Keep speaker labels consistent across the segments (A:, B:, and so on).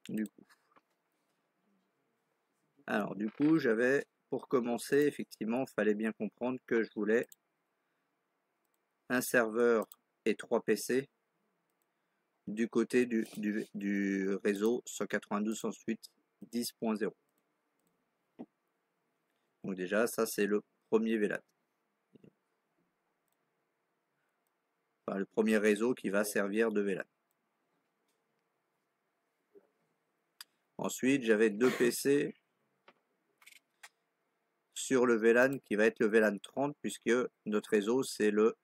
A: du coup. Alors, du coup, j'avais, pour commencer, effectivement, il fallait bien comprendre que je voulais un serveur et 3 PC du côté du réseau 192.168.10.0. Donc déjà, ça c'est le premier VLAN. Enfin, le premier réseau qui va servir de VLAN. Ensuite, j'avais 2 PC sur le VLAN qui va être le VLAN 30 puisque notre réseau c'est le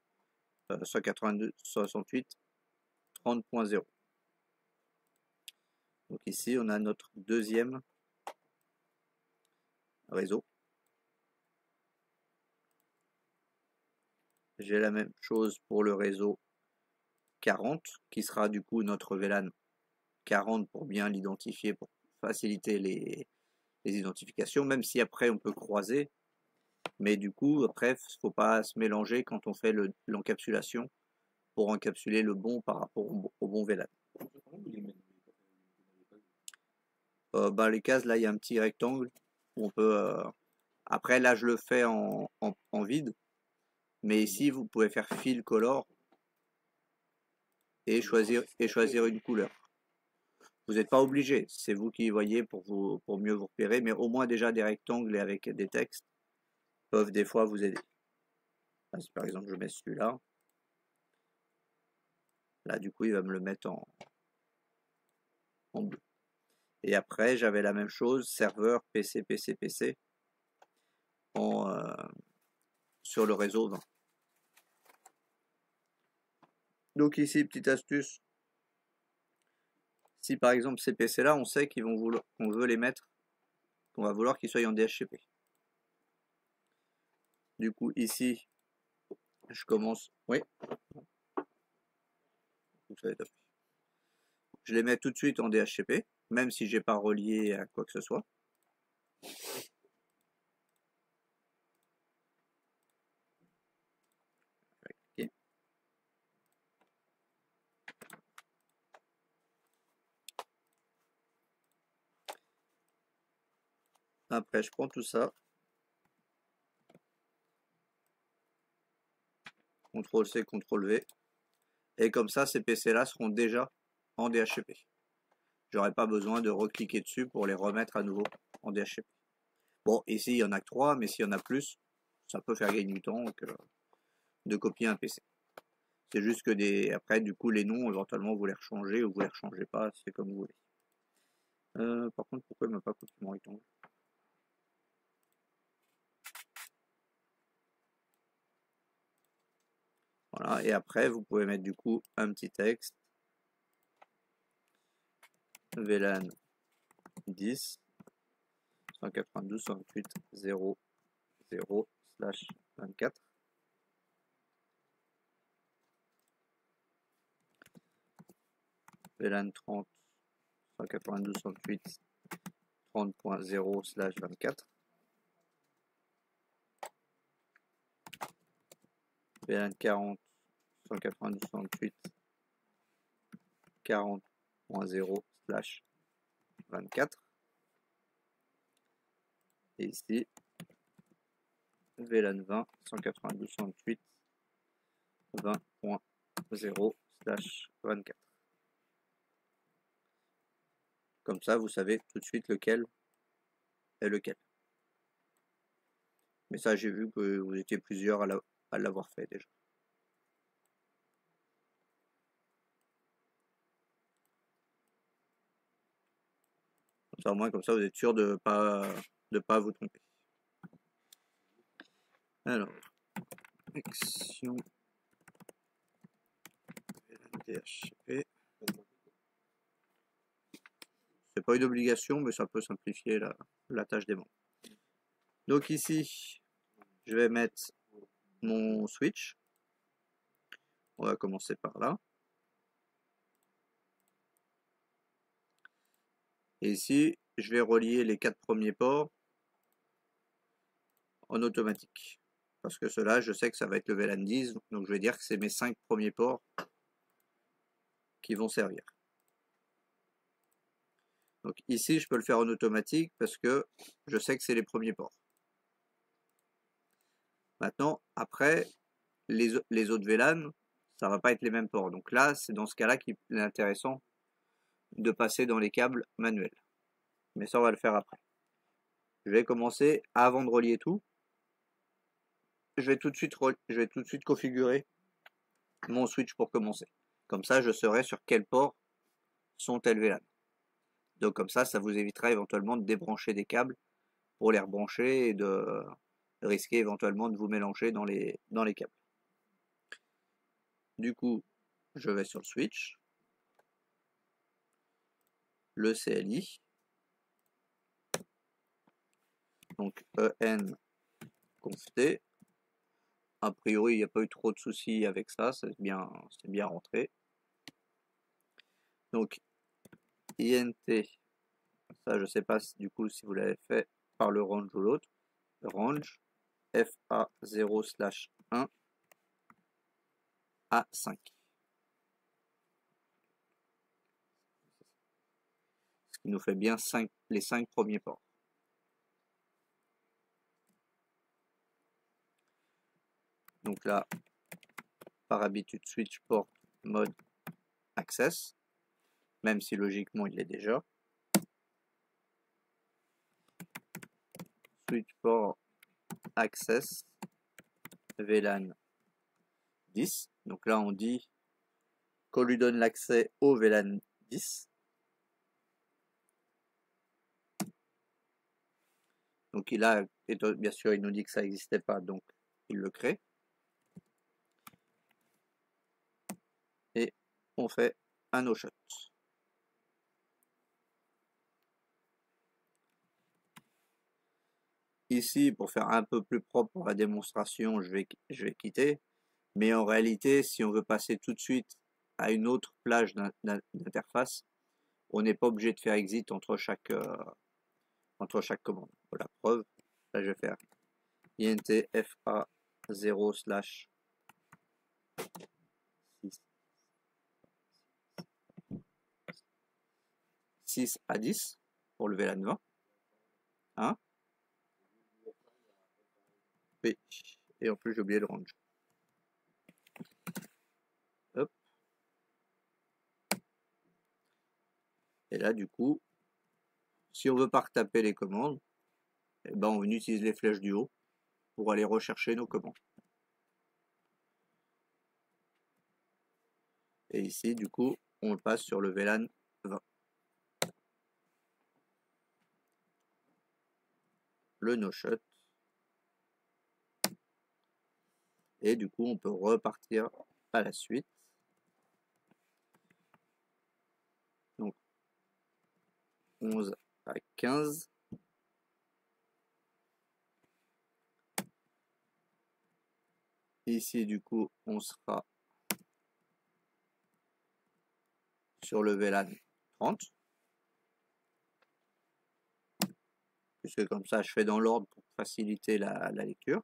A: 192.168.30.0. Donc ici, on a notre deuxième réseau. J'ai la même chose pour le réseau 40 qui sera du coup notre VLAN 40 pour bien l'identifier, pour faciliter les identifications, même si après on peut croiser. Mais du coup, après, il ne faut pas se mélanger quand on fait l'encapsulation pour encapsuler le bon par rapport au bon VLAN. Les cases, là, il y a un petit rectangle où on peut... Après, là, je le fais en vide. Mais ici, vous pouvez faire fill color et choisir une couleur. Vous n'êtes pas obligé, c'est vous qui voyez pour mieux vous repérer, mais au moins déjà des rectangles et avec des textes peuvent des fois vous aider. Là, si par exemple je mets celui-là, là du coup il va me le mettre en bleu. Et après j'avais la même chose, serveur PC PC PC sur le réseau 20. Donc ici petite astuce, si par exemple ces PC là on sait qu'on veut les mettre, qu'on va vouloir qu'ils soient en DHCP. Du coup ici je commence, oui, je les mets tout de suite en DHCP, même si j'ai pas relié à quoi que ce soit. Après, je prends tout ça. CTRL-C, CTRL-V. Et comme ça, ces PC-là seront déjà en DHCP. J'aurai pas besoin de recliquer dessus pour les remettre à nouveau en DHCP. Bon, ici, il y en a que 3, mais s'il y en a plus, ça peut faire gagner du temps de copier un PC. C'est juste que après, du coup, les noms, éventuellement, vous les rechangez ou vous les rechangez pas, c'est comme vous voulez. Par contre, pourquoi il m'a pas copié mon rectangle? Voilà, et après, vous pouvez mettre du coup un petit texte. VLAN 10 192.168.0.0/24. VLAN 30 192.168.30.0/24. VLAN 40 192.168.40.0/24. Et ici, VLAN 20 192.20.0/24. Comme ça, vous savez tout de suite lequel est lequel. Mais ça, j'ai vu que vous étiez plusieurs à l'avoir fait déjà. Au moins, comme ça, vous êtes sûr de pas vous tromper. Alors, action DHCP. C'est pas une obligation, mais ça peut simplifier la tâche des membres. Donc ici, je vais mettre mon switch. On va commencer par là. Et ici, je vais relier les 4 premiers ports en automatique. Parce que cela, je sais que ça va être le VLAN 10, donc je vais dire que c'est mes 5 premiers ports qui vont servir. Donc ici, je peux le faire en automatique parce que je sais que c'est les premiers ports. Maintenant, après, les autres VLAN, ça va pas être les mêmes ports. Donc là, c'est dans ce cas-là qu'il est intéressant de passer dans les câbles manuels. Mais ça, on va le faire après. Je vais commencer, avant de relier tout, je vais tout de suite configurer mon switch pour commencer. Comme ça, je saurai sur quel port sont tels VLAN. Donc comme ça vous évitera éventuellement de débrancher des câbles pour les rebrancher et de risquer éventuellement de vous mélanger dans les câbles. Du coup, je vais sur le switch, le CLI, donc en conft. A priori, il n'y a pas eu trop de soucis avec ça, c'est bien rentré. Donc int, ça je sais pas du coup si vous l'avez fait par le range ou l'autre, range fa0/1 à 5. Ce qui nous fait bien les 5 premiers ports. Donc là, par habitude, switch port mode access, même si logiquement il l'est déjà. Switch port access VLAN 10. Donc là, on dit qu'on lui donne l'accès au VLAN 10. Donc il a, bien sûr, il nous dit que ça n'existait pas, donc il le crée. Et on fait un no-shot. Ici, pour faire un peu plus propre pour la démonstration, je vais quitter. Mais en réalité, si on veut passer tout de suite à une autre plage d'interface, on n'est pas obligé de faire exit entre chaque commande. Pour la preuve, là je vais faire int fa0/6 à 10 pour le VLAN 20. Hein? Oui. Et en plus j'ai oublié le range. Hop. Et là du coup, si on veut pas retaper les commandes, eh ben on utilise les flèches du haut pour aller rechercher nos commandes. Et ici du coup, on le passe sur le VLAN 20. Le no-shot. Et du coup, on peut repartir à la suite. Donc, 11 à 15. Ici, du coup, on sera sur le VLAN 30. Puisque comme ça, je fais dans l'ordre pour faciliter la lecture.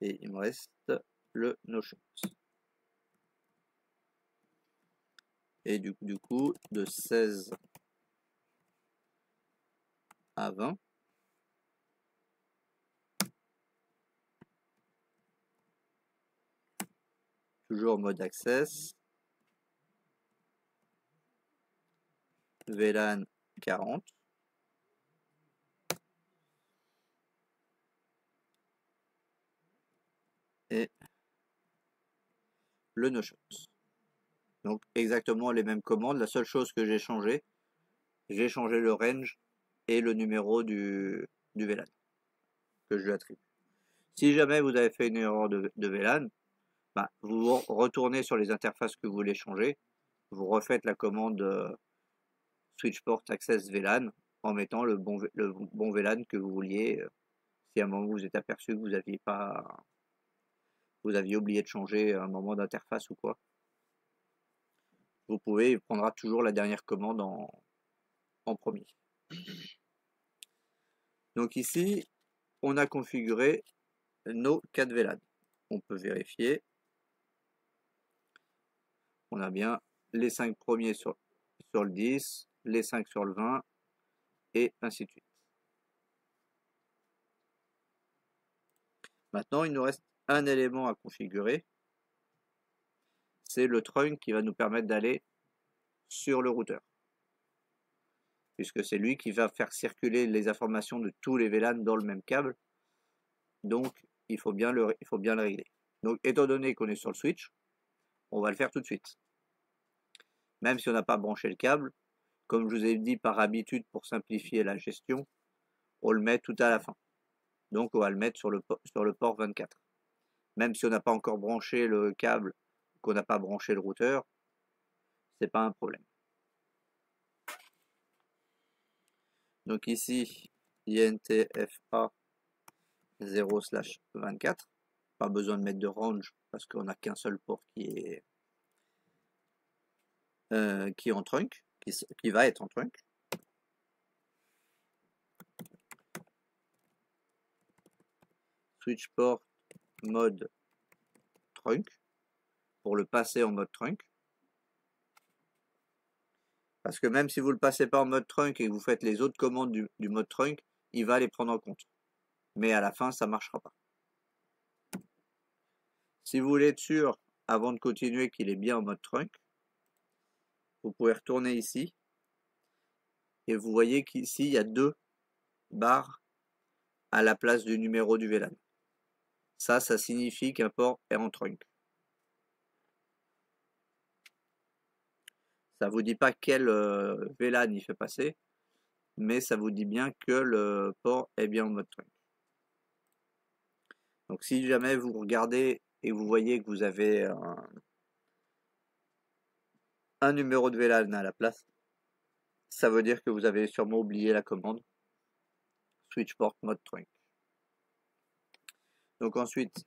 A: Et il me reste le no-shot. Et du coup, de 16 à 20. Toujours mode access. VLAN 40. Et le no-shot. Donc exactement les mêmes commandes. La seule chose que j'ai changé le range et le numéro du VLAN que je lui attribue. Si jamais vous avez fait une erreur de VLAN, bah, vous retournez sur les interfaces que vous voulez changer, vous refaites la commande switch port access VLAN en mettant le bon VLAN que vous vouliez. Si à un moment vous êtes aperçu que vous aviez oublié de changer un moment d'interface ou quoi, vous pouvez, il prendra toujours la dernière commande en premier. Donc ici, on a configuré nos 4 VLAN. On peut vérifier. On a bien les 5 premiers sur sur le 10, les 5 sur le 20, et ainsi de suite. Maintenant, il nous reste un élément à configurer. C'est le trunk qui va nous permettre d'aller sur le routeur. Puisque c'est lui qui va faire circuler les informations de tous les VLAN dans le même câble. Donc, il faut bien le régler. Donc, étant donné qu'on est sur le switch, on va le faire tout de suite. Même si on n'a pas branché le câble, comme je vous ai dit par habitude pour simplifier la gestion, on le met tout à la fin. Donc, on va le mettre sur le port 24. Même si on n'a pas encore branché le câble, qu'on n'a pas branché le routeur, c'est pas un problème. Donc ici, INTFA 0/24. Pas besoin de mettre de range parce qu'on n'a qu'un seul port qui est en trunk, qui va être en trunk. Switch port mode trunk pour le passer en mode trunk. Parce que même si vous ne le passez pas en mode trunk et que vous faites les autres commandes du mode trunk, il va les prendre en compte. Mais à la fin, ça ne marchera pas. Si vous voulez être sûr, avant de continuer, qu'il est bien en mode trunk, vous pouvez retourner ici. Et vous voyez qu'ici, il y a 2 barres à la place du numéro du VLAN. Ça signifie qu'un port est en trunk. Ça ne vous dit pas quel VLAN il fait passer, mais ça vous dit bien que le port est bien en mode trunk. Donc si jamais vous regardez et vous voyez que vous avez un numéro de VLAN à la place, ça veut dire que vous avez sûrement oublié la commande switch port mode trunk. Donc ensuite,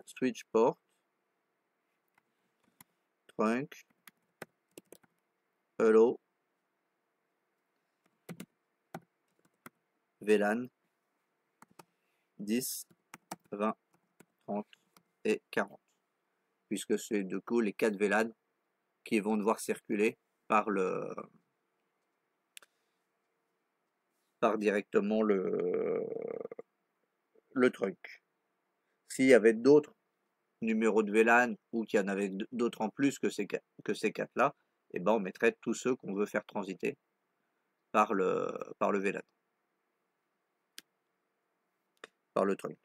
A: switch port trunk hello VLAN 10, 20, 30 et 40. Puisque c'est du coup les 4 VLAN qui vont devoir circuler par directement le trunk. S'il y avait d'autres numéros de VLAN ou qu'il y en avait d'autres en plus que ces 4 là, et ben on mettrait tous ceux qu'on veut faire transiter par le VLAN, par le trunk.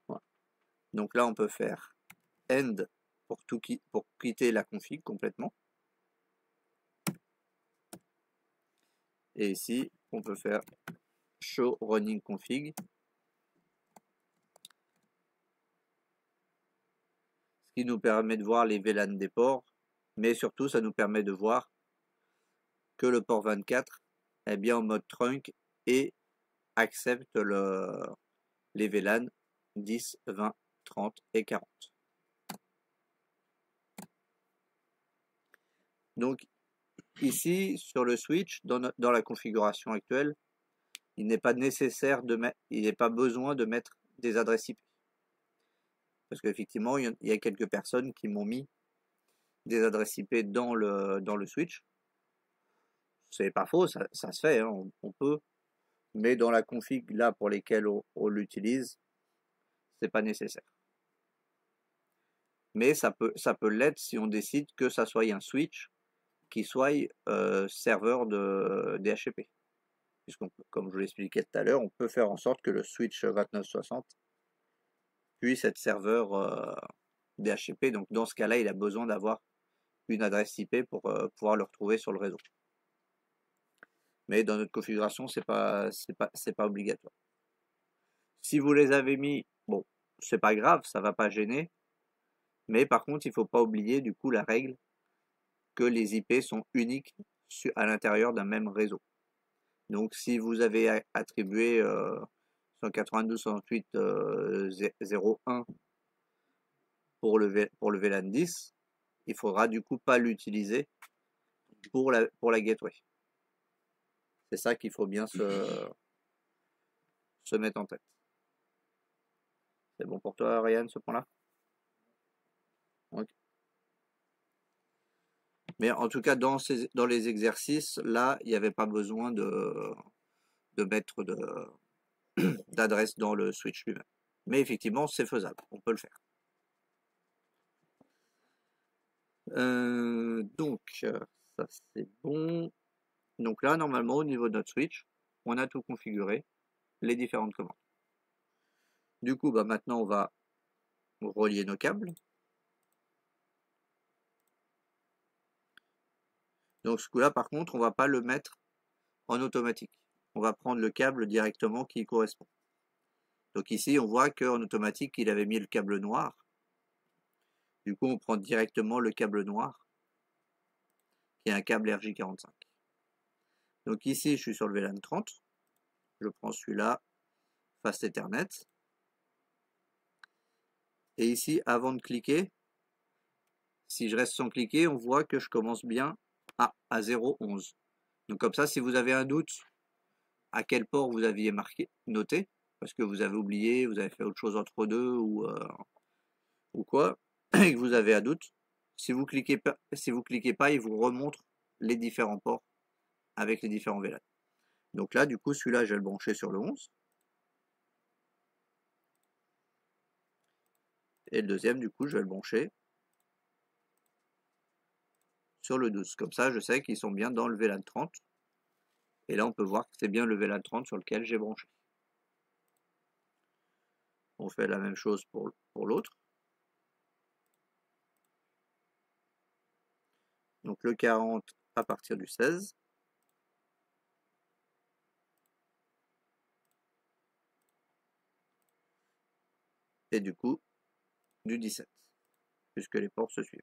A: Voilà. Donc là on peut faire end pour quitter la config complètement. Et ici on peut faire show running config, ce qui nous permet de voir les VLAN des ports, mais surtout ça nous permet de voir que le port 24 est bien en mode trunk et accepte les VLAN 10, 20, 30 et 40. Donc ici sur le switch, dans la configuration actuelle, il n'est pas nécessaire il n'est pas besoin de mettre des adresses IP. Parce qu'effectivement, il y a quelques personnes qui m'ont mis des adresses IP dans le switch. C'est pas faux, ça se fait, hein, on peut. Mais dans la config là pour lesquelles on l'utilise, c'est pas nécessaire. Mais ça peut l'être si on décide que ça soit un switch qui soit serveur de DHCP. Comme je vous l'expliquais tout à l'heure, on peut faire en sorte que le switch 2960 puisse être serveur DHCP. Donc dans ce cas-là, il a besoin d'avoir une adresse IP pour pouvoir le retrouver sur le réseau. Mais dans notre configuration, c'est pas obligatoire. Si vous les avez mis, bon, c'est pas grave, ça va pas gêner. Mais par contre, il faut pas oublier du coup la règle que les IP sont uniques à l'intérieur d'un même réseau. Donc si vous avez attribué 192.168.0.1 pour le VLAN 10, il faudra du coup pas l'utiliser pour la gateway. C'est ça qu'il faut bien se mettre en tête. C'est bon pour toi, Ryan, ce point-là? Ok. Mais en tout cas, dans les exercices, là, il n'y avait pas besoin de mettre d'adresse dans le switch lui-même. Mais effectivement, c'est faisable, on peut le faire. Donc, ça c'est bon. Donc là, normalement, au niveau de notre switch, on a tout configuré, les différentes commandes. Du coup, bah, maintenant, on va relier nos câbles. Donc ce coup-là, par contre, on va pas le mettre en automatique. On va prendre le câble directement qui correspond. Donc ici, on voit qu'en automatique, il avait mis le câble noir. Du coup, on prend directement le câble noir, qui est un câble RJ45. Donc ici, je suis sur le VLAN 30. Je prends celui-là, Fast Ethernet. Et ici, avant de cliquer, si je reste sans cliquer, on voit que je commence bien à 0.11. Donc comme ça, si vous avez un doute à quel port vous aviez noté, parce que vous avez oublié, vous avez fait autre chose entre deux ou quoi, et que vous avez un doute, si vous cliquez pas, il vous remontre les différents ports avec les différents VLAN. Donc là, du coup, celui-là, je vais le brancher sur le 11. Et le deuxième, du coup, je vais le brancher sur le 12. Comme ça, je sais qu'ils sont bien dans le VLAN 30. Et là, on peut voir que c'est bien le VLAN 30 sur lequel j'ai branché. On fait la même chose pour l'autre. Donc le 40 à partir du 16. Et du coup, du 17, puisque les ports se suivent.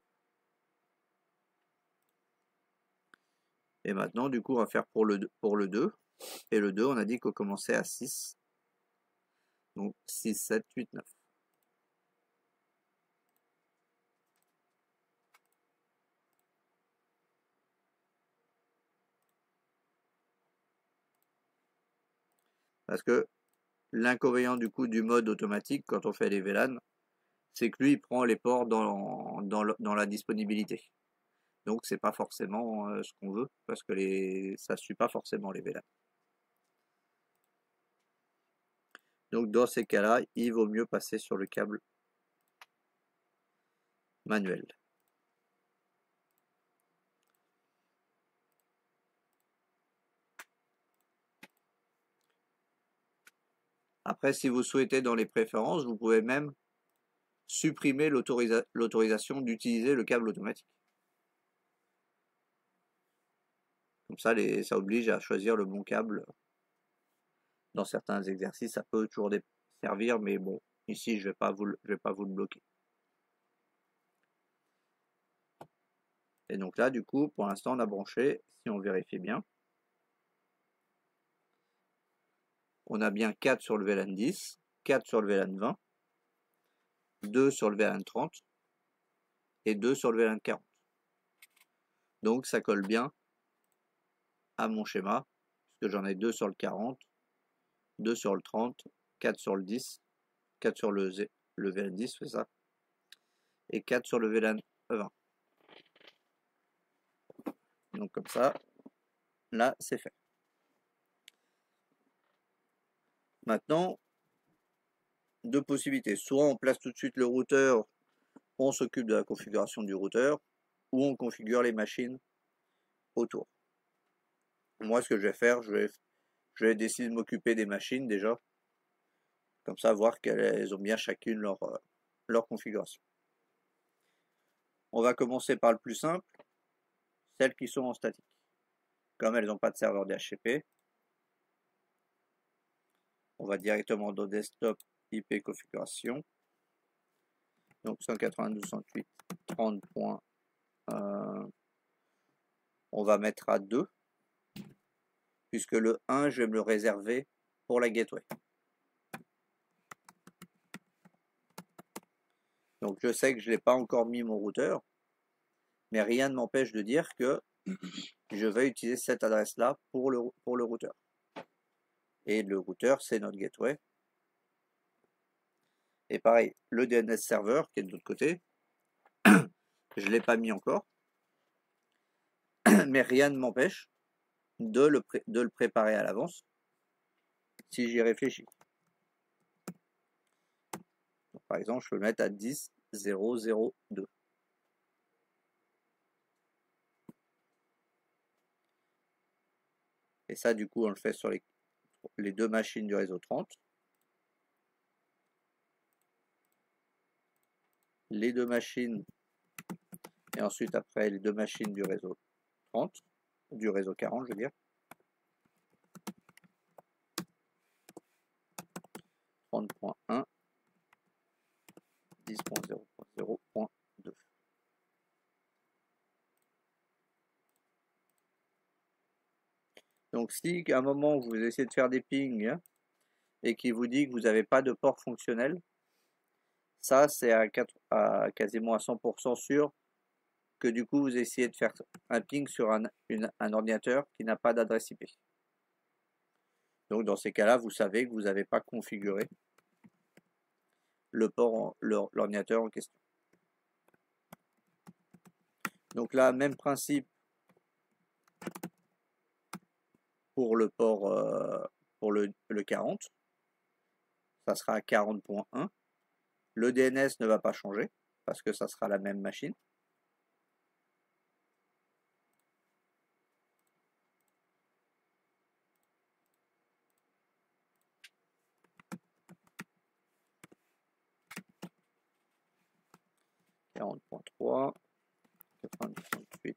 A: Et maintenant, du coup, on va faire pour le 2. Et le 2, on a dit qu'on commençait à 6. Donc 6, 7, 8, 9. Parce que l'inconvénient du coup du mode automatique quand on fait les VLAN, c'est que lui il prend les ports dans la disponibilité. Donc c'est pas forcément ce qu'on veut parce que ça suit pas forcément les VLAN. Donc dans ces cas-là, il vaut mieux passer sur le câble manuel. Après, si vous souhaitez dans les préférences, vous pouvez même supprimer l'autorisation d'utiliser le câble automatique. Comme ça, ça oblige à choisir le bon câble. Dans certains exercices, ça peut toujours servir, mais bon, ici, je vais pas vous le bloquer. Et donc là, du coup, pour l'instant, on a branché, si on vérifie bien, on a bien 4 sur le VLAN 10, 4 sur le VLAN 20, 2 sur le VLAN 30 et 2 sur le VLAN 40. Donc ça colle bien à mon schéma, puisque j'en ai 2 sur le 40, 2 sur le 30, 4 sur le 10, 4 sur le VLAN 10, c'est ça, et 4 sur le VLAN 20. Donc comme ça, là, c'est fait. Maintenant, deux possibilités. Soit on place tout de suite le routeur, on s'occupe de la configuration du routeur, ou on configure les machines autour. Moi, ce que je vais faire, je vais décider de m'occuper des machines déjà. Comme ça, voir qu'elles ont bien chacune leur configuration. On va commencer par le plus simple, celles qui sont en statique. Comme elles n'ont pas de serveur DHCP, on va directement dans Desktop IP configuration. Donc 192.168.30. On va mettre à 2, puisque le 1, je vais me le réserver pour la gateway. Donc je sais que je n'ai pas encore mis mon routeur, mais rien ne m'empêche de dire que je vais utiliser cette adresse-là pour le routeur. Et le routeur, c'est notre gateway. Et pareil, le DNS serveur qui est de l'autre côté, je ne l'ai pas mis encore. mais rien ne m'empêche de le préparer à l'avance si j'y réfléchis. Donc, par exemple, je peux le mettre à 10,002. Et ça, du coup, on le fait sur les deux machines du réseau 30. Les deux machines, et ensuite après les deux machines du réseau 30, du réseau 40, je veux dire. 30.1, 10.0.0.2. Donc si à un moment vous essayez de faire des pings et qu'il vous dit que vous n'avez pas de port fonctionnel, ça c'est à quasiment à 100% sûr que du coup vous essayez de faire un ping sur un ordinateur qui n'a pas d'adresse IP. Donc dans ces cas-là, vous savez que vous n'avez pas configuré le port, l'ordinateur en question. Donc là, même principe pour le port, pour le 40. Ça sera à 40.1. Le DNS ne va pas changer parce que ça sera la même machine. « 40.3 » 90.8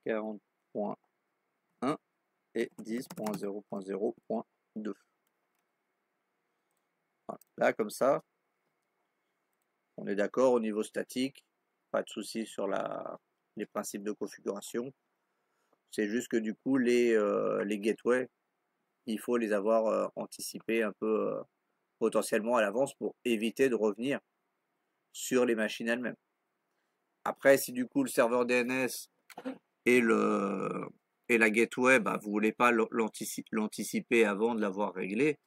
A: 40.1 et 10.0.0.2. Voilà. Là, comme ça, on est d'accord au niveau statique, pas de souci sur les principes de configuration. C'est juste que du coup, les gateways, il faut les avoir anticipés un peu potentiellement à l'avance pour éviter de revenir sur les machines elles-mêmes. Après, si du coup le serveur DNS et la gateway, bah, vous voulez pas l'anticiper avant de l'avoir réglé,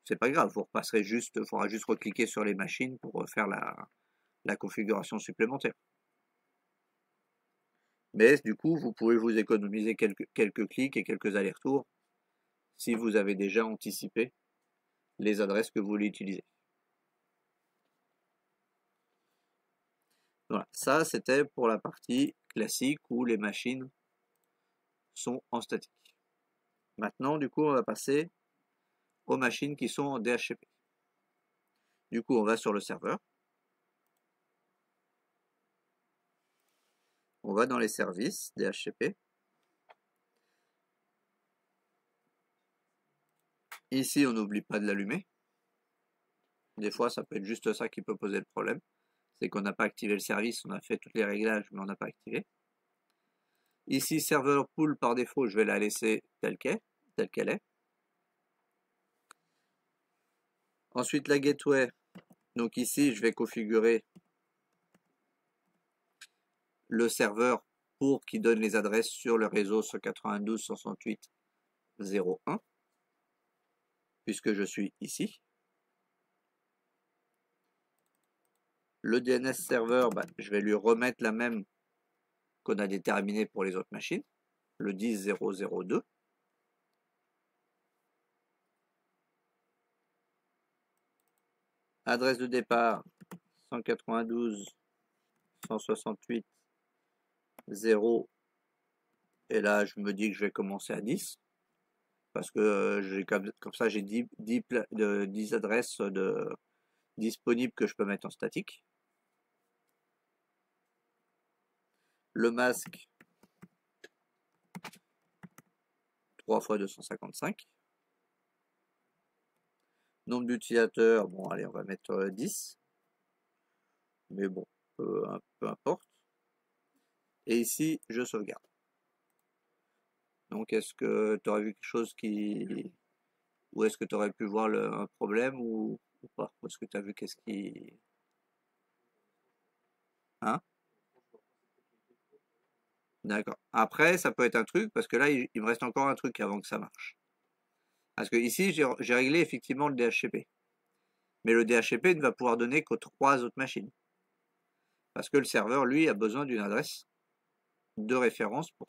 A: c'est pas grave, vous repasserez juste, il faudra juste recliquer sur les machines pour faire la configuration supplémentaire. Mais du coup, vous pouvez vous économiser quelques clics et quelques allers-retours si vous avez déjà anticipé les adresses que vous voulez utiliser. Voilà, ça c'était pour la partie classique où les machines sont en statique. Maintenant, du coup, on va passer aux machines qui sont en DHCP. Du coup, on va sur le serveur. On va dans les services DHCP. Ici, on n'oublie pas de l'allumer. Des fois, ça peut être juste ça qui peut poser le problème. C'est qu'on n'a pas activé le service, on a fait tous les réglages, mais on n'a pas activé. Ici, serveur pool, par défaut, je vais la laisser telle qu'elle est. Ensuite, la gateway. Donc ici, je vais configurer le serveur pour qu'il donne les adresses sur le réseau 192.168.0.1, puisque je suis ici. Le DNS serveur, bah, je vais lui remettre la même qu'on a déterminée pour les autres machines, le 10.0.0.2. Adresse de départ 192.168.0, et là je me dis que je vais commencer à 10 parce que comme ça j'ai 10 adresses disponibles que je peux mettre en statique. Le masque 3 × 255. Nombre d'utilisateurs, bon allez on va mettre 10. Mais bon, peu importe. Et ici, je sauvegarde. Donc est-ce que tu aurais vu quelque chose qui... Ou est-ce que tu aurais pu voir un problème ou pas? Ou est-ce que tu as vu qu'est-ce qui... Hein? D'accord. Après, ça peut être un truc, parce que là, il me reste encore un truc avant que ça marche. Parce que ici, j'ai réglé effectivement le DHCP. Mais le DHCP ne va pouvoir donner qu'aux 3 autres machines. Parce que le serveur, lui, a besoin d'une adresse de référence pour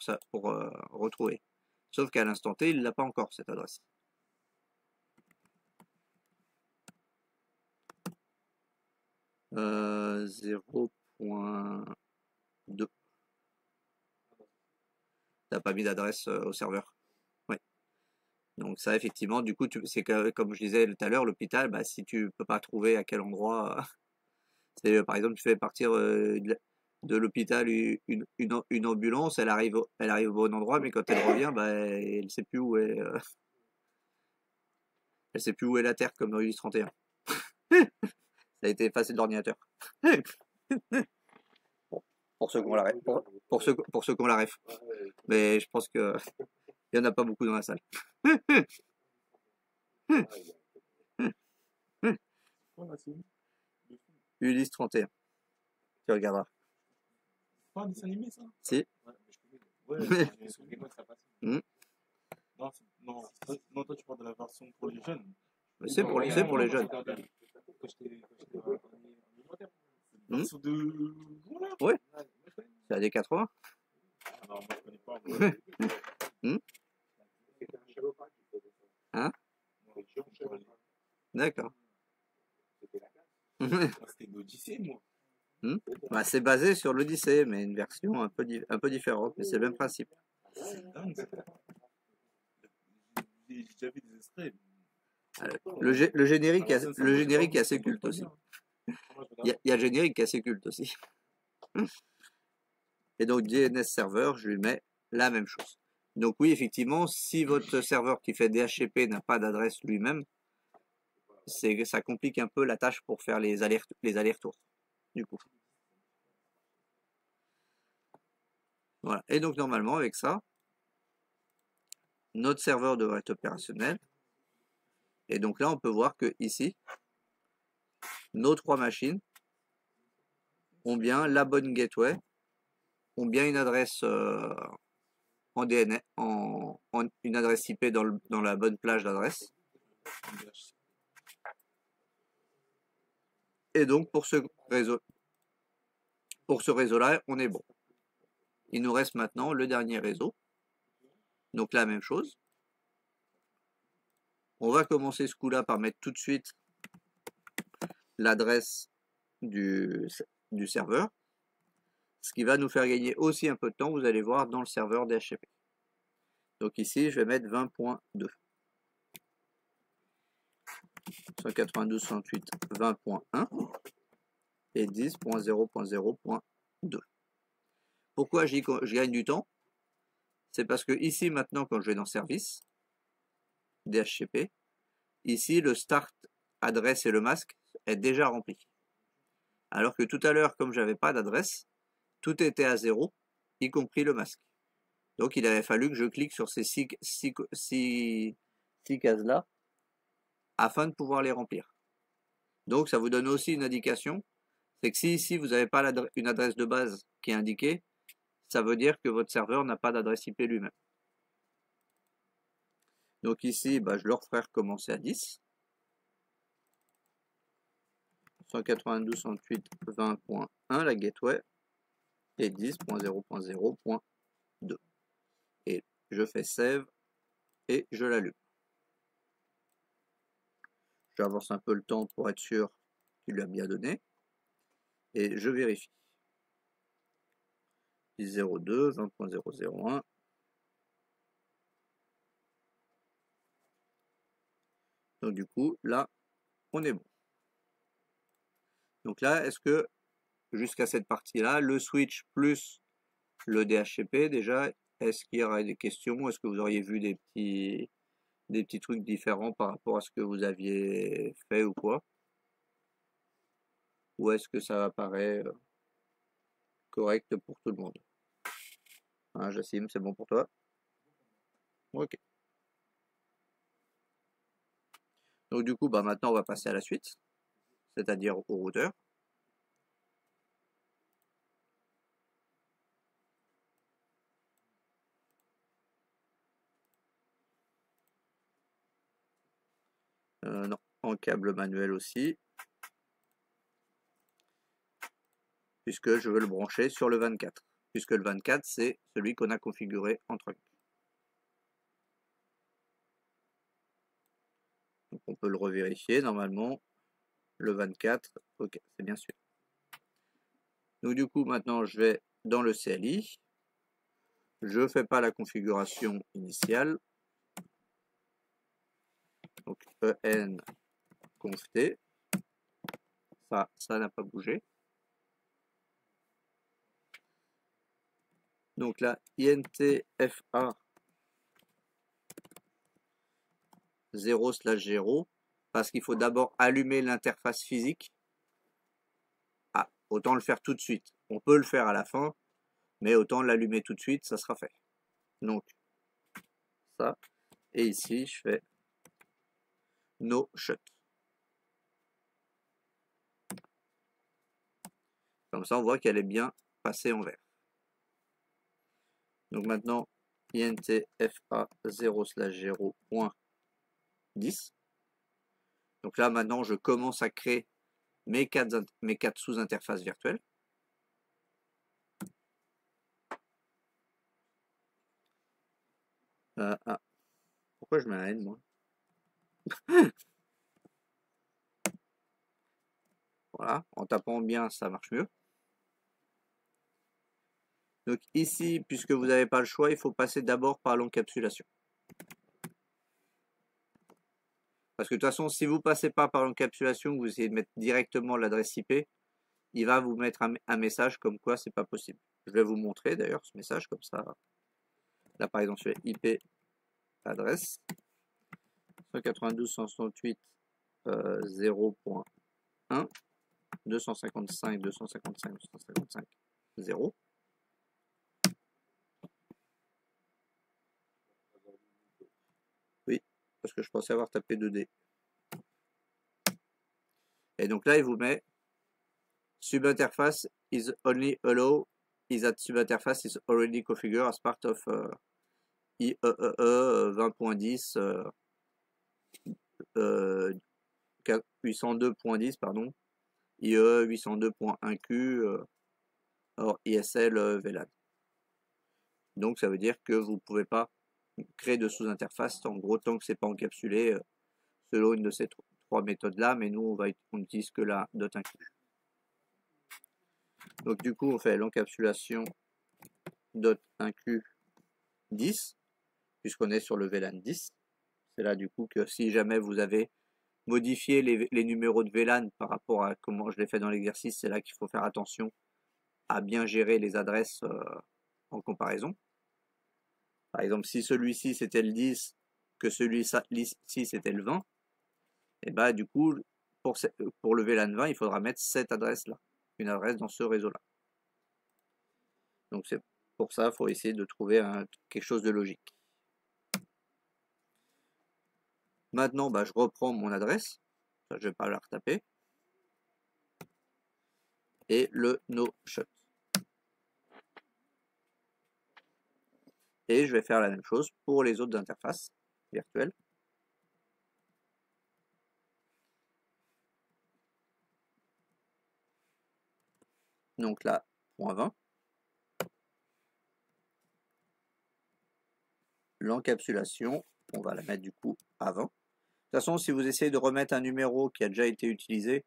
A: retrouver. Sauf qu'à l'instant T, il l'a pas encore, cette adresse. Euh, 0.2. T'as pas mis d'adresse au serveur. Oui. Donc ça, effectivement, du coup, c'est comme je disais tout à l'heure, l'hôpital, bah, si tu peux pas trouver à quel endroit, par exemple, tu fais partir de l'hôpital une ambulance, elle arrive au bon endroit, mais quand elle revient, bah, elle sait plus où est, elle sait plus où est la Terre, comme dans Ulysse 31. Ça a été effacé de l'ordinateur. Bon, pour ceux qui ont la ref. Pour ceux qui ont la ref. Mais je pense que il y en a pas beaucoup dans la salle. Ulysse 31. Tu regarderas.
B: Pas un dessin animé, ça?
A: Si.
B: Ouais, je me souviens que ça passe.
A: Hmm.
B: Non, toi tu parles de la version pour les jeunes.
A: C'est pour les jeunes. Hmm. Ouais. C'est années 80.
B: Non, moi je connais pas.
A: Hmm. Hein? D'accord.
B: C'était l'Odyssée, moi.
A: Hmm. Bah, c'est basé sur l'Odyssée, mais une version un peu différente, mais c'est le même principe.
B: C'est dingue, ça. J'ai déjà vu des extraits.
A: Le générique est assez culte aussi. Il y a le générique qui est assez culte aussi. Et donc DNS serveur, je lui mets la même chose. Donc oui, effectivement, si votre serveur qui fait DHCP n'a pas d'adresse lui-même, ça complique un peu la tâche pour faire les allers-retours. Du coup. Voilà. Et donc normalement avec ça, notre serveur devrait être opérationnel. Et donc là, on peut voir que ici, nos 3 machines ont bien la bonne gateway, ont bien une adresse en DNS, une adresse IP dans la bonne plage d'adresse. Et donc pour ce réseau-là, on est bon. Il nous reste maintenant le dernier réseau. Donc la même chose. On va commencer ce coup-là par mettre tout de suite l'adresse du serveur. Ce qui va nous faire gagner aussi un peu de temps, vous allez voir, dans le serveur DHCP. Donc ici, je vais mettre 20.2. 192.168.20.1 et 10.0.0.2. Pourquoi je gagne du temps? C'est parce que ici, maintenant, quand je vais dans Service, DHCP, ici, le Start, adresse et le masque est déjà rempli. Alors que tout à l'heure, comme j'avais pas d'adresse, tout était à 0, y compris le masque. Donc il avait fallu que je clique sur ces 6 cases-là afin de pouvoir les remplir. Donc ça vous donne aussi une indication, c'est que si ici vous n'avez pas une adresse de base qui est indiquée, ça veut dire que votre serveur n'a pas d'adresse IP lui-même. Donc ici, bah, je leur ferai recommencer à 10. 192.168.20.1 la gateway et 10.0.0.2. Et je fais save et je l'allume. J'avance un peu le temps pour être sûr qu'il lui a bien donné. Et je vérifie. 10.02, 20.001. Donc du coup, là, on est bon. Donc là, est-ce que jusqu'à cette partie-là, le switch plus le DHCP, déjà, est-ce qu'il y aurait des questions? Est-ce que vous auriez vu des petits trucs différents par rapport à ce que vous aviez fait ou quoi? Ou est-ce que ça apparaît correct pour tout le monde? Hein, Jassim, c'est bon pour toi? Ok. Donc du coup, bah maintenant on va passer à la suite, c'est-à-dire au routeur. Non, en câble manuel aussi. puisque je veux le brancher sur le 24, puisque le 24 c'est celui qu'on a configuré en trunk. Donc on peut le revérifier, normalement le 24, ok, c'est bien sûr. Donc du coup maintenant je vais dans le CLI, je ne fais pas la configuration initiale, donc en conft, ça n'a pas bougé. Donc là, intfa 0/0, parce qu'il faut d'abord allumer l'interface physique. Ah, autant le faire tout de suite. On peut le faire à la fin, mais autant l'allumer tout de suite, ça sera fait. Donc, ça. Et ici, je fais no shut. Comme ça, on voit qu'elle est bien passée en vert. Donc maintenant, intfa 0/0.10. Donc là, maintenant, je commence à créer mes quatre sous-interfaces virtuelles. Pourquoi je mets un N, moi? Voilà, en tapant bien, ça marche mieux. Donc ici, puisque vous n'avez pas le choix, il faut passer d'abord par l'encapsulation. Parce que de toute façon, si vous ne passez pas par l'encapsulation, vous essayez de mettre directement l'adresse IP, il va vous mettre un message comme quoi c'est pas possible. Je vais vous montrer d'ailleurs ce message comme ça. Là par exemple, je fais IP adresse 192.168.0.1 255.255.255.0. Oui, parce que je pensais avoir tapé 2D. Et donc là, il vous met subinterface is only allow is that subinterface is already configured as part of IEEE 20.10 802.10 pardon, IE 802.1Q or ISL VLAN. Donc ça veut dire que vous ne pouvez pas créer de sous-interface en gros tant que c'est pas encapsulé selon une de ces trois méthodes là, mais nous on utilise que la .inclus. Donc du coup on fait l'encapsulation .inclus 10 puisqu'on est sur le VLAN 10. C'est là du coup que si jamais vous avez modifié les numéros de VLAN par rapport à comment je l'ai fait dans l'exercice, c'est là qu'il faut faire attention à bien gérer les adresses en comparaison. Par exemple, si celui-ci c'était le 10, que celui-ci c'était le 20, et bah du coup, pour le VLAN 20, il faudra mettre cette adresse-là, une adresse dans ce réseau-là. Donc c'est pour ça, il faut essayer de trouver quelque chose de logique. Maintenant, bah, je reprends mon adresse, je ne vais pas la retaper, et le no shut. Et je vais faire la même chose pour les autres interfaces virtuelles. Donc là, point 20. L'encapsulation, on va la mettre du coup à 20. De toute façon, si vous essayez de remettre un numéro qui a déjà été utilisé,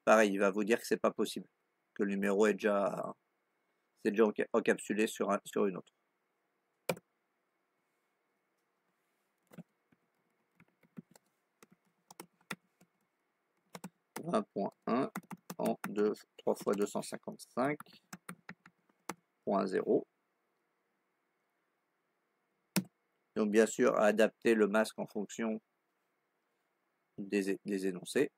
A: pareil, il va vous dire que c'est pas possible, que le numéro est déjà encapsulé sur une autre. .1 en 3 fois 255.0. Donc bien sûr, à adapter le masque en fonction des énoncés.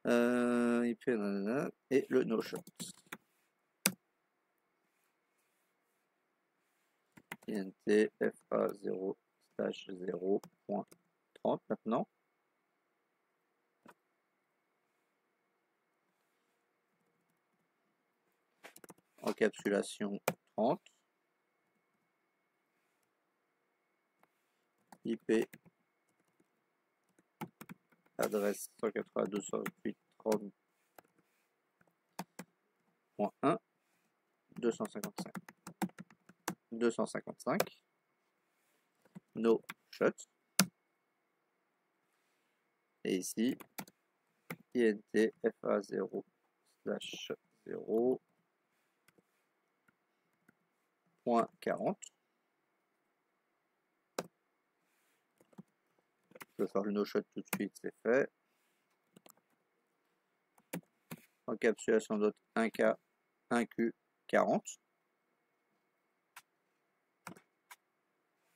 A: Et le no shut. INTFA 0/0.30 maintenant. Encapsulation 30. IP adresse 192.168.30 40.1, 255, 255, no shut, et ici, INT FA0 slash 0.40. Je vais faire le no shot tout de suite, c'est fait. Encapsulation dot 1K, 1Q, 40.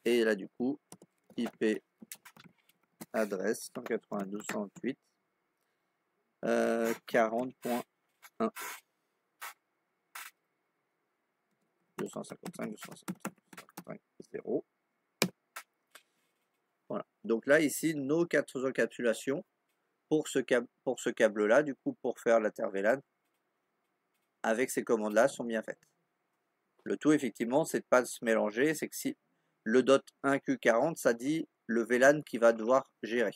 A: Et là, du coup, IP adresse 192.168, 40.1, 255, 255, 0. Voilà. Donc là, ici, nos 4 encapsulations pour ce câble-là, du coup, pour faire l'interVLAN, avec ces commandes-là, sont bien faites. Le tout, effectivement, c'est de ne pas se mélanger, c'est que si le dot 1Q40, ça dit le VLAN qui va devoir gérer.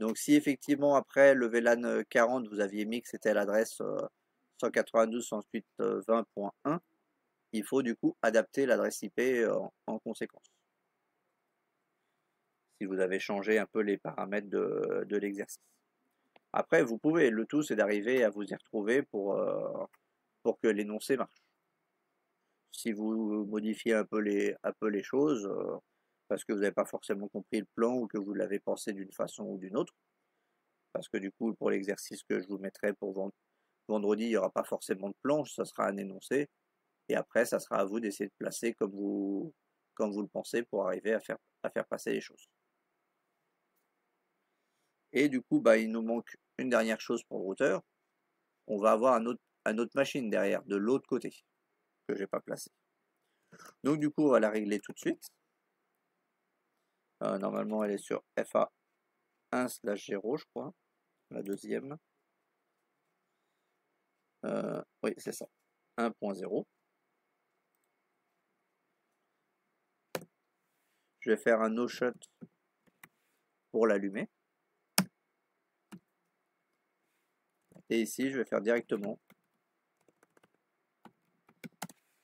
A: Donc si effectivement après le VLAN 40 vous aviez mis que c'était l'adresse 192.168.20.1, il faut du coup adapter l'adresse IP en conséquence. Si vous avez changé un peu les paramètres de l'exercice. Après vous pouvez, le tout c'est d'arriver à vous y retrouver pour que l'énoncé marche. Si vous modifiez un peu les choses, parce que vous n'avez pas forcément compris le plan ou que vous l'avez pensé d'une façon ou d'une autre, parce que du coup pour l'exercice que je vous mettrai pour vendredi, il n'y aura pas forcément de plan, ça sera un énoncé, et après ça sera à vous d'essayer de placer comme vous le pensez pour arriver à faire passer les choses. Et du coup, bah, il nous manque une dernière chose pour le routeur, on va avoir un autre machine derrière, de l'autre côté, que je n'ai pas placé. Donc du coup, on va la régler tout de suite. Normalement, elle est sur FA1/0, je crois, la deuxième. Oui, c'est ça, 1.0. Je vais faire un no shut pour l'allumer. Et ici, je vais faire directement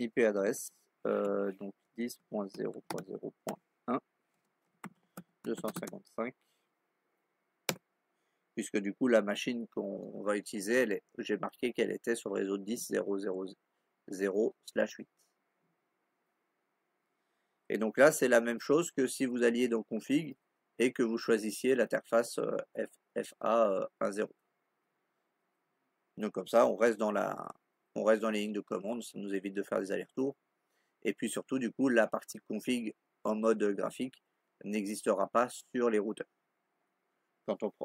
A: IP adresse, donc 10.0.0.1, 255, puisque du coup la machine qu'on va utiliser, j'ai marqué qu'elle était sur le réseau 10.0.0.0/8. Et donc là, c'est la même chose que si vous alliez dans config et que vous choisissiez l'interface FA10. Donc comme ça, on reste dans les lignes de commande, ça nous évite de faire des allers-retours. Et puis surtout, du coup, la partie config en mode graphique n'existera pas sur les routeurs.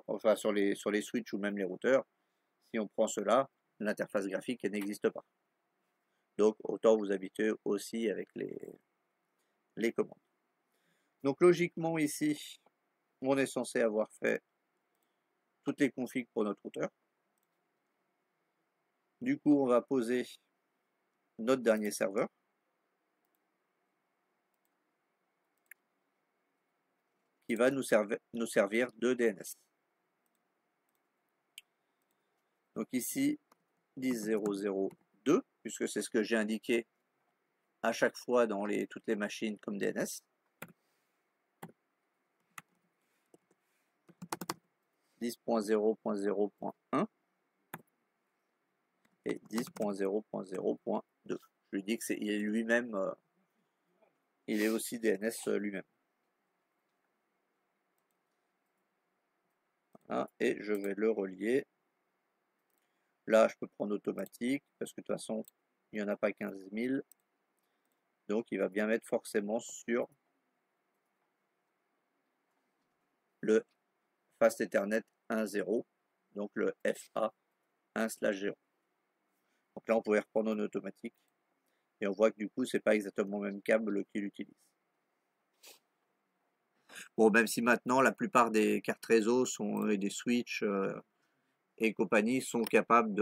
A: Enfin, sur les switches ou même les routeurs, si on prend cela, l'interface graphique n'existe pas. Donc autant vous habituer aussi avec les commandes. Donc logiquement ici, on est censé avoir fait toutes les configs pour notre routeur. Du coup, on va poser notre dernier serveur. Qui va nous servir de DNS. Donc ici, 10.0.0.2, puisque c'est ce que j'ai indiqué à chaque fois dans toutes les machines comme DNS. 10.0.0.1 et 10.0.0.2. Je lui dis que il est lui-même, il est aussi DNS lui-même. Voilà, et je vais le relier. Là, je peux prendre automatique, parce que de toute façon, il n'y en a pas 15 000. Donc, il va bien mettre forcément sur le Fast Ethernet 1.0, donc le FA 1/0. Donc là, on pourrait reprendre en automatique. Et on voit que du coup, c'est pas exactement le même câble qu'il utilise. Bon, même si maintenant, la plupart des cartes réseau et des switches et compagnie sont capables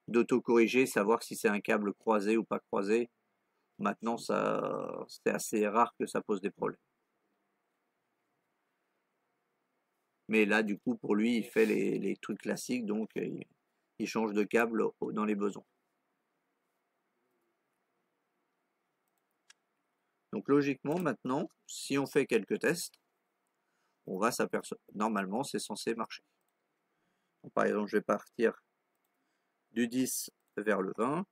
A: d'auto-corriger, savoir si c'est un câble croisé ou pas croisé. Maintenant, c'est assez rare que ça pose des problèmes. Mais là, du coup, pour lui, il fait les trucs classiques, donc il change de câble dans les besoins. Donc logiquement maintenant, si on fait quelques tests, on va s'apercevoir, normalement c'est censé marcher. Donc, par exemple, je vais partir du 10 vers le 20,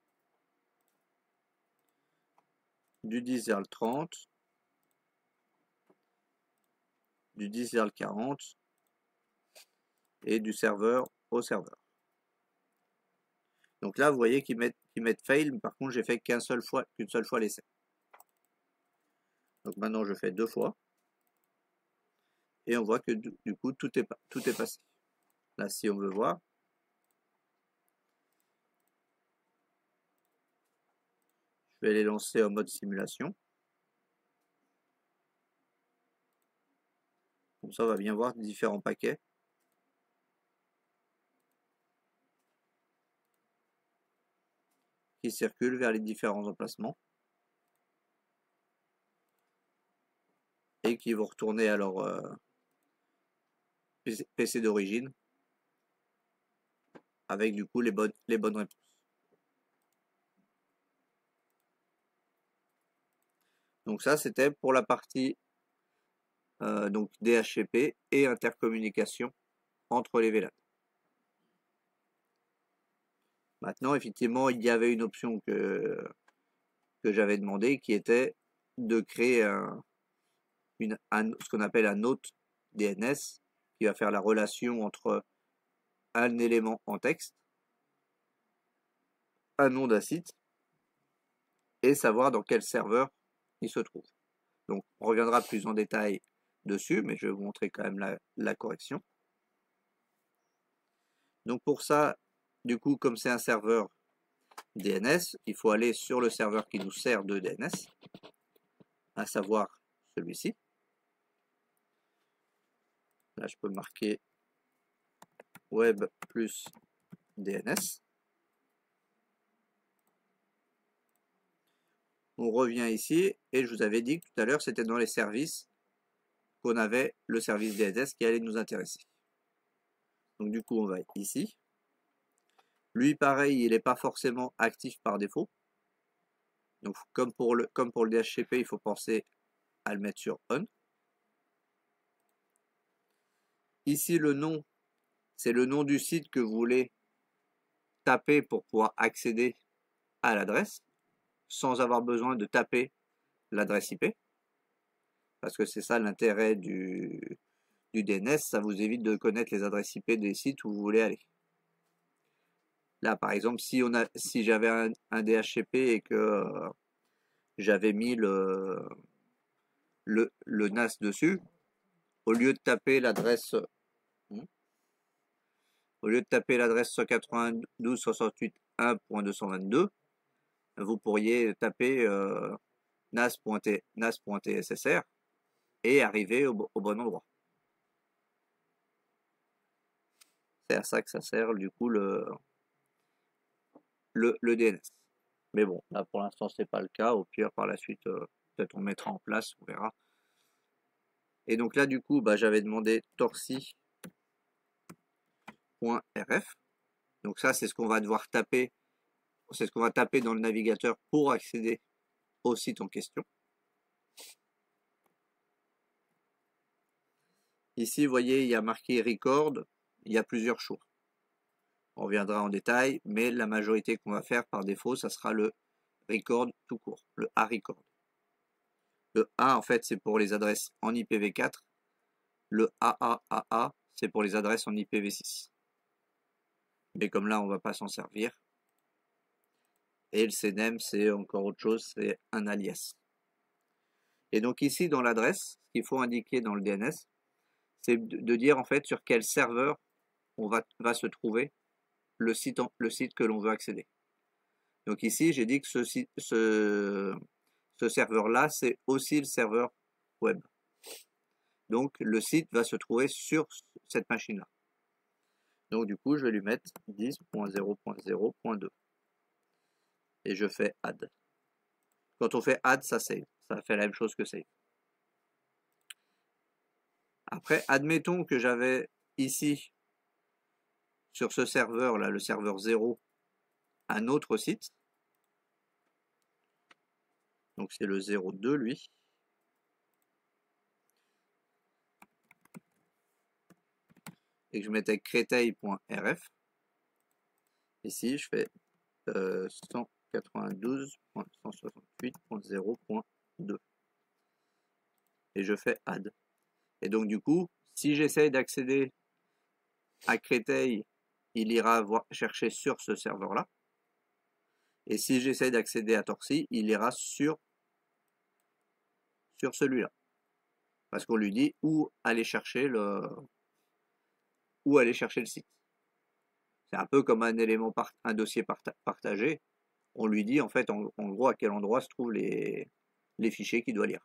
A: du 10 vers le 30, du 10 vers le 40, et du serveur au serveur. Donc là, vous voyez qu'ils mettent fail, mais par contre, j'ai fait qu'une seule fois l'essai. Donc maintenant, je fais 2 fois. Et on voit que du coup, tout est passé. Là, si on veut voir, je vais les lancer en mode simulation. Comme ça, on va bien voir différents paquets. Qui circulent vers les différents emplacements. Et qui vont retourner à leur PC d'origine. Avec du coup les bonnes réponses. Donc ça, c'était pour la partie donc DHCP et intercommunication entre les VLAN. Maintenant, effectivement, il y avait une option que j'avais demandé qui était de créer ce qu'on appelle un hôte DNS qui va faire la relation entre un élément en texte, un nom d'un site et savoir dans quel serveur il se trouve. Donc, on reviendra plus en détail dessus, mais je vais vous montrer quand même la correction. Donc pour ça, du coup, comme c'est un serveur DNS, il faut aller sur le serveur qui nous sert de DNS, à savoir celui-ci. Là, je peux marquer web plus DNS. On revient ici, et je vous avais dit que tout à l'heure, c'était dans les services qu'on avait le service DNS qui allait nous intéresser. Donc du coup, on va ici. Lui, pareil, il n'est pas forcément actif par défaut. Donc, comme pour le DHCP, il faut penser à le mettre sur on. Ici, le nom, c'est le nom du site que vous voulez taper pour pouvoir accéder à l'adresse, sans avoir besoin de taper l'adresse IP. Parce que c'est ça l'intérêt du DNS, ça vous évite de connaître les adresses IP des sites où vous voulez aller. Là, par exemple, si j'avais un DHCP et que j'avais mis le NAS dessus, au lieu de taper l'adresse 192.168.1.222, vous pourriez taper nas.tssr et arriver au bon endroit. C'est à ça que ça sert du coup le DNS. Mais bon, là pour l'instant c'est pas le cas. Au pire par la suite peut-être on mettra en place, on verra. Et donc là du coup j'avais demandé torsi.rf. Donc ça c'est ce qu'on va devoir taper. C'est ce qu'on va taper dans le navigateur pour accéder au site en question. Ici, vous voyez, il y a marqué record. Il y a plusieurs choix. On reviendra en détail, mais la majorité qu'on va faire par défaut, ça sera le record tout court, le A record. Le A, en fait, c'est pour les adresses en IPv4. Le AAAA, c'est pour les adresses en IPv6. Mais comme là, on ne va pas s'en servir. Et le CNAME, c'est encore autre chose, c'est un alias. Et donc ici, dans l'adresse, ce qu'il faut indiquer dans le DNS, c'est de dire en fait sur quel serveur on va se trouver le site que l'on veut accéder. Donc ici, j'ai dit que ce serveur-là, c'est aussi le serveur web. Donc le site va se trouver sur cette machine-là. Donc du coup, je vais lui mettre 10.0.0.2. Et je fais add. Quand on fait add, ça save. Ça fait la même chose que save. Après, admettons que j'avais ici, sur ce serveur là, le serveur 0, un autre site. Donc c'est le 02 lui. Et que je mettais créteil.rf. Ici je fais 192.168.0.2 et je fais add. Et donc du coup, si j'essaye d'accéder à Créteil, il ira chercher sur ce serveur-là. Et si j'essaye d'accéder à Torcy, il ira sur celui-là. Parce qu'on lui dit où aller chercher le site. C'est un peu comme un élément un dossier partagé. On lui dit en fait en gros à quel endroit se trouvent les fichiers qu'il doit lire.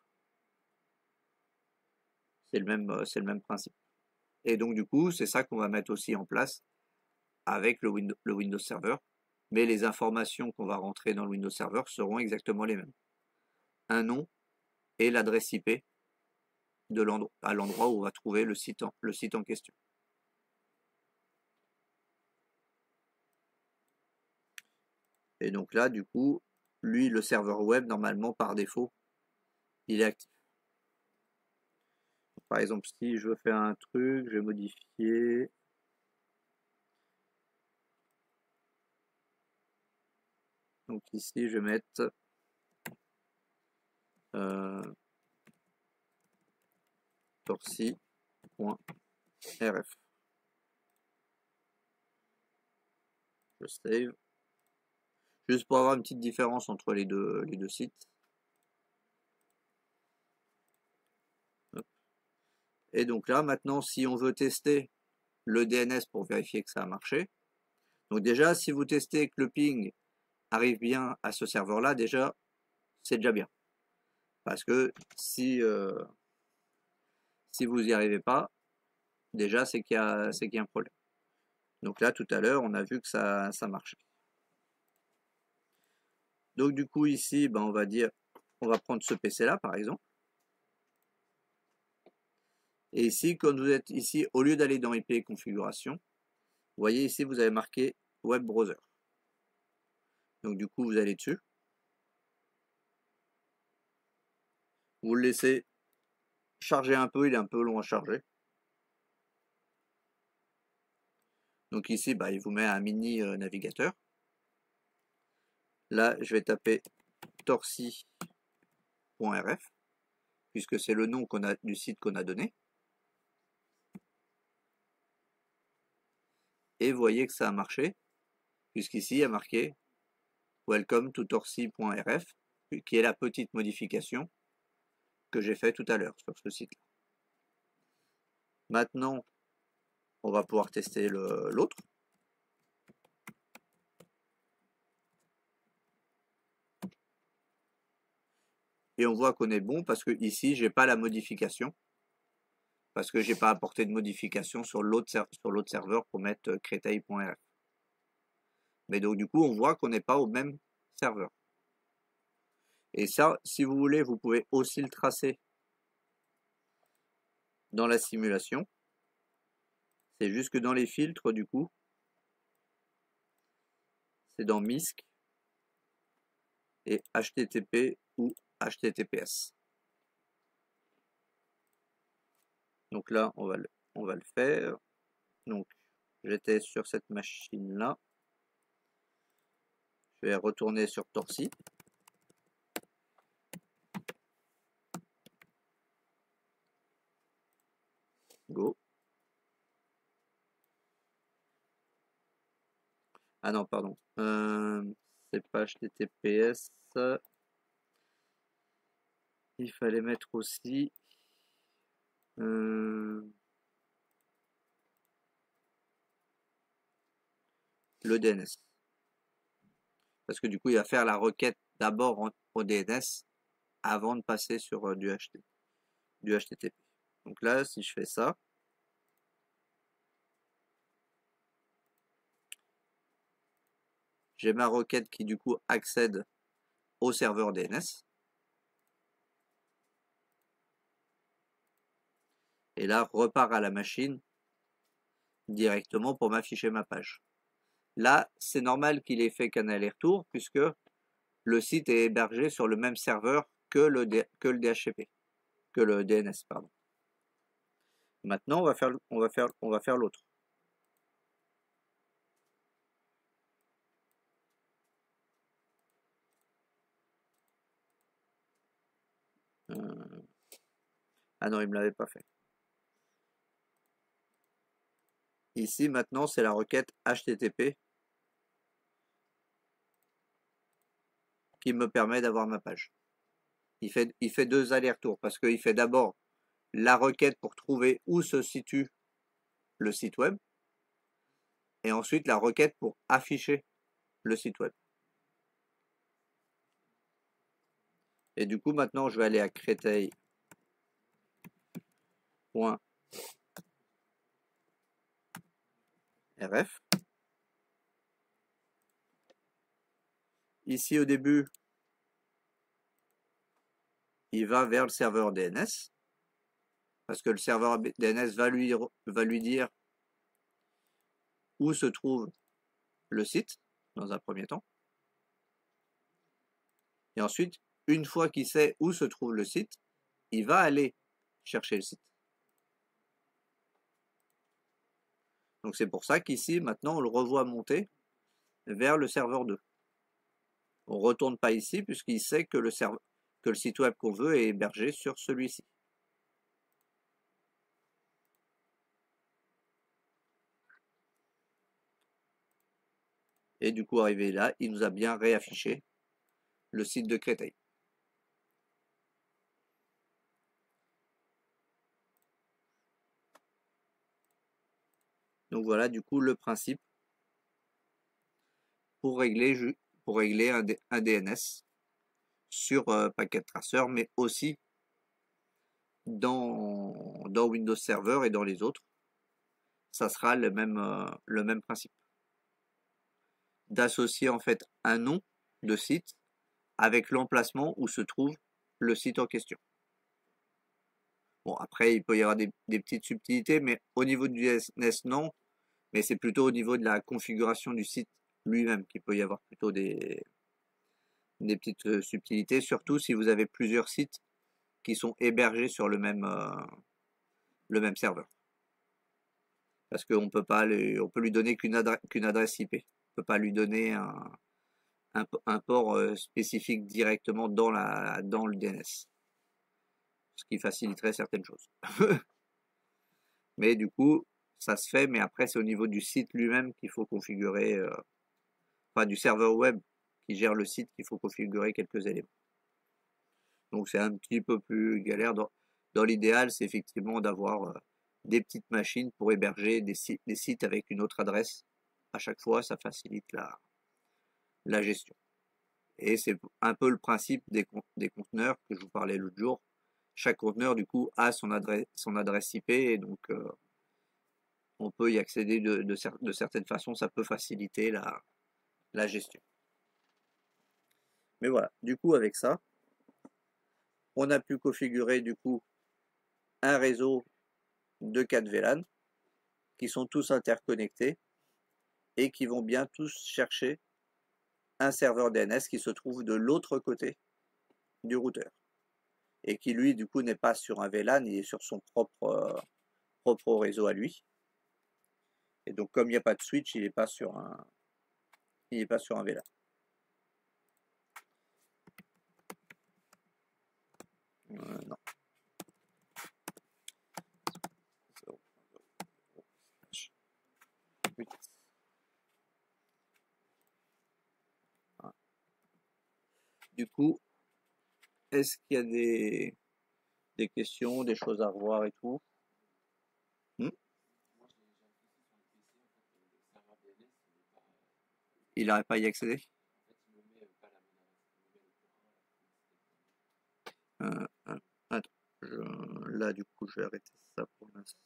A: C'est le même principe. Et donc du coup, c'est ça qu'on va mettre aussi en place avec le Windows Server. Mais les informations qu'on va rentrer dans le Windows Server seront exactement les mêmes. Un nom et l'adresse IP à l'endroit où on va trouver le site en question. Et donc là, du coup, lui, le serveur web, normalement, par défaut, il est actif. Par exemple, si je veux faire un truc, je vais modifier. Donc ici, je vais mettre torcy.rf. Je save. Juste pour avoir une petite différence entre les deux sites. Et donc là, maintenant, si on veut tester le DNS pour vérifier que ça a marché, donc déjà, si vous testez que le ping arrive bien à ce serveur-là, déjà, c'est déjà bien. Parce que si vous n'y arrivez pas, déjà, c'est qu'il y a un problème. Donc là, tout à l'heure, on a vu que ça marchait. Donc du coup, ici, ben, on va prendre ce PC-là, par exemple. Et ici, quand vous êtes ici, au lieu d'aller dans IP configuration, vous voyez ici, vous avez marqué Web Browser. Donc du coup, vous allez dessus. Vous le laissez charger un peu, il est un peu long à charger. Donc ici, bah, il vous met un mini navigateur. Là, je vais taper torcy.rf, puisque c'est le nom du site qu'on a donné. Et vous voyez que ça a marché, puisqu'ici, il y a marqué Welcome to torcy.rf, qui est la petite modification que j'ai fait tout à l'heure sur ce site-là. Maintenant, on va pouvoir tester l'autre. Et on voit qu'on est bon parce que ici, j'ai pas la modification. Parce que j'ai pas apporté de modification sur l'autre serveur pour mettre créteil.rf. Mais donc du coup, on voit qu'on n'est pas au même serveur. Et ça, si vous voulez, vous pouvez aussi le tracer dans la simulation. C'est juste que dans les filtres, du coup, c'est dans MISC et HTTP ou HTTPS. Donc là, on va le faire. Donc, j'étais sur cette machine-là. Je vais retourner sur Torcy. Go. Ah non, pardon. C'est pas HTTPS. Il fallait mettre aussi le DNS. Parce que du coup, il va faire la requête d'abord au DNS avant de passer sur du HTTP. Donc là, si je fais ça, j'ai ma requête qui du coup accède au serveur DNS. Et là, repart à la machine directement pour m'afficher ma page. Là, c'est normal qu'il ait fait qu'un aller-retour puisque le site est hébergé sur le même serveur que le DHCP, que le DNS, pardon. Maintenant, on va faire l'autre. Ah non, il me l'avait pas fait. Ici, maintenant, c'est la requête HTTP qui me permet d'avoir ma page. Il fait deux allers-retours parce qu'il fait d'abord la requête pour trouver où se situe le site web et ensuite la requête pour afficher le site web. Et du coup, maintenant, je vais aller à Créteil.rf. Ici, au début, il va vers le serveur DNS parce que le serveur DNS va lui dire où se trouve le site dans un premier temps. Et ensuite, une fois qu'il sait où se trouve le site, il va aller chercher le site. Donc c'est pour ça qu'ici, maintenant, on le revoit monter vers le serveur 2. On ne retourne pas ici puisqu'il sait que le site web qu'on veut est hébergé sur celui-ci. Et du coup, arrivé là, il nous a bien réaffiché le site de Créteil. Donc voilà, du coup, le principe pour régler un DNS sur Packet Tracer, mais aussi dans Windows Server et dans les autres, ça sera le même principe. D'associer en fait un nom de site avec l'emplacement où se trouve le site en question. Bon, après, il peut y avoir des petites subtilités, mais au niveau du DNS, non. Mais c'est plutôt au niveau de la configuration du site lui-même qu'il peut y avoir plutôt des petites subtilités, surtout si vous avez plusieurs sites qui sont hébergés sur le même serveur. Parce qu'on peut pas on peut lui donner qu'une adresse IP. On peut pas lui donner un port spécifique directement dans le DNS. Ce qui faciliterait certaines choses. Mais du coup, ça se fait, mais après c'est au niveau du site lui-même qu'il faut configurer, enfin du serveur web qui gère le site qu'il faut configurer quelques éléments. Donc c'est un petit peu plus galère. Dans l'idéal, c'est effectivement d'avoir des petites machines pour héberger des sites avec une autre adresse. À chaque fois, ça facilite la gestion. Et c'est un peu le principe des conteneurs que je vous parlais l'autre jour. Chaque conteneur, du coup, a son adresse IP et donc on peut y accéder de certaines façons. Ça peut faciliter la gestion. Mais voilà, du coup, avec ça, on a pu configurer du coup un réseau de 4 VLAN qui sont tous interconnectés et qui vont bien tous chercher un serveur DNS qui se trouve de l'autre côté du routeur et qui lui du coup n'est pas sur un VLAN, il est sur son propre réseau à lui. Et donc comme il n'y a pas de switch, il n'est pas sur un VLAN. Non. Du coup, est-ce qu'il y a des questions, des choses à revoir et tout? Il n'arrive pas à y accéder? Attends, là du coup je vais arrêter ça pour l'instant.